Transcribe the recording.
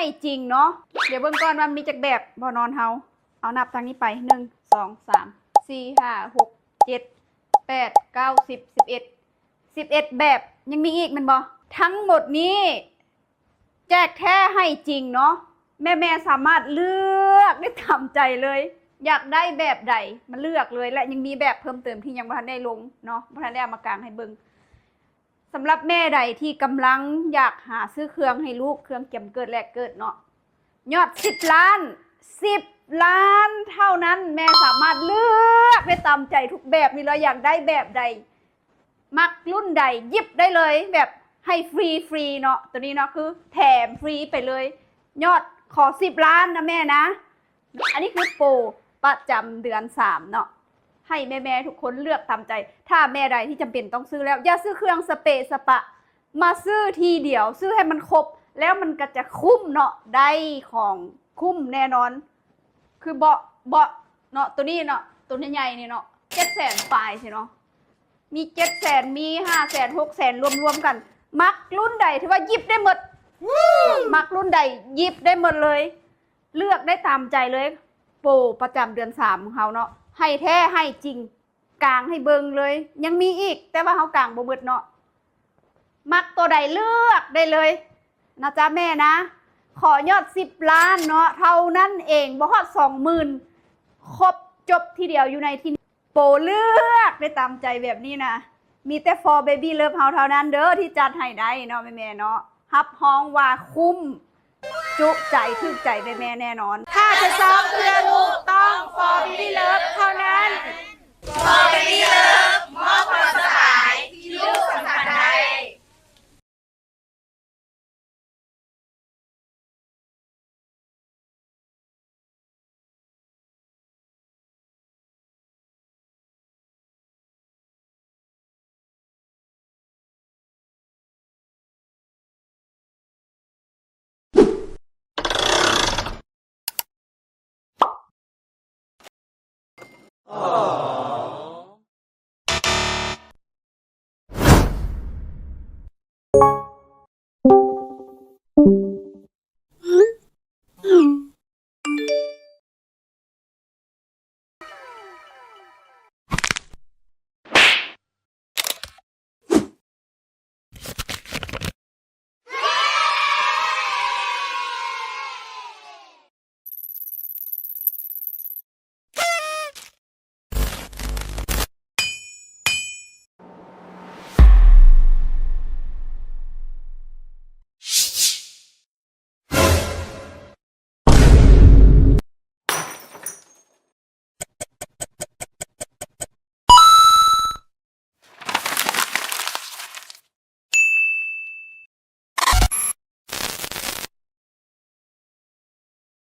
ให้จริงเนาะเดี๋ยวเบิ่งก่อนว่ามีจักแบบบ่นอนเฮาเอานับทางนี้ไป1 2 3 4 5 6 7 8 9 10 11แบบยังมีอีกมันบ่ทั้งหมดนี้แจกแท้ให้จริงเนาะแม่สามารถเลือกได้ตามใจเลยอยากได้แบบใดมาเลือกเลยและยังมีแบบเพิ่มเติมที่ยังบ่ทันได้ลงเนาะบ่ทันได้เอามากางให้เบิ่งสำหรับแม่ใดที่กำลังอยากหาซื้อเครื่องให้ลูกเครื่องเก็บเกิดแรกเกิดเนาะยอด10 ล้าน10 ล้านเท่านั้นแม่สามารถเลือกได้ตามใจทุกแบบนี่เราอยากได้แบบใดมักรุ่นใดหยิบได้เลยแบบให้ฟรีเนาะตัวนี้เนาะคือแถมฟรีไปเลยยอดขอ10 ล้านนะแม่นะอันนี้คือโปรประจำเดือน3เนาะให้แม่ทุกคนเลือกตามใจถ้าแม่ใดที่จำเป็นต้องซื้อแล้วอย่าซื้อเครื่องสเปะสปะมาซื้อทีเดียวซื้อให้มันครบแล้วมันก็จะคุ้มเนาะได้ของคุ้มแน่นอนคือเบาะเนาะตัวนี้เนาะตัวใหญ่ๆนี่เนาะ700,000ปลายใช่เนาะมี700,000มี500,000 600,000รวมกันมักรุ่นใดที่ว่าหยิบได้หมดมักรุ่นใดหยิบได้หมดเลยเลือกได้ตามใจเลยโปรประจำเดือน3ของเขาเนาะให้แท้ให้จริงกลางให้เบิงเลยยังมีอีกแต่ว่าเขากลางบ่หมดเนาะมักตัวใดเลือกได้เลยนะจ๊ะแม่นะขอยอด10 ล้านเนาะเท่านั้นเองบ่ฮอด20,000ครบจบทีเดียวอยู่ในที่โปรเลือกได้ตามใจแบบนี้นะมีแต่ for baby love เฮาเท่านั้นเด้อที่จัดให้ได้เนาะแม่เนาะฮับฮ้องว่าคุ้มจุใจถึกใจแม่แน่นอนถ้าจะซ้อมเพื่อลูกต้อง for baby love เท่านั้น For Baby Love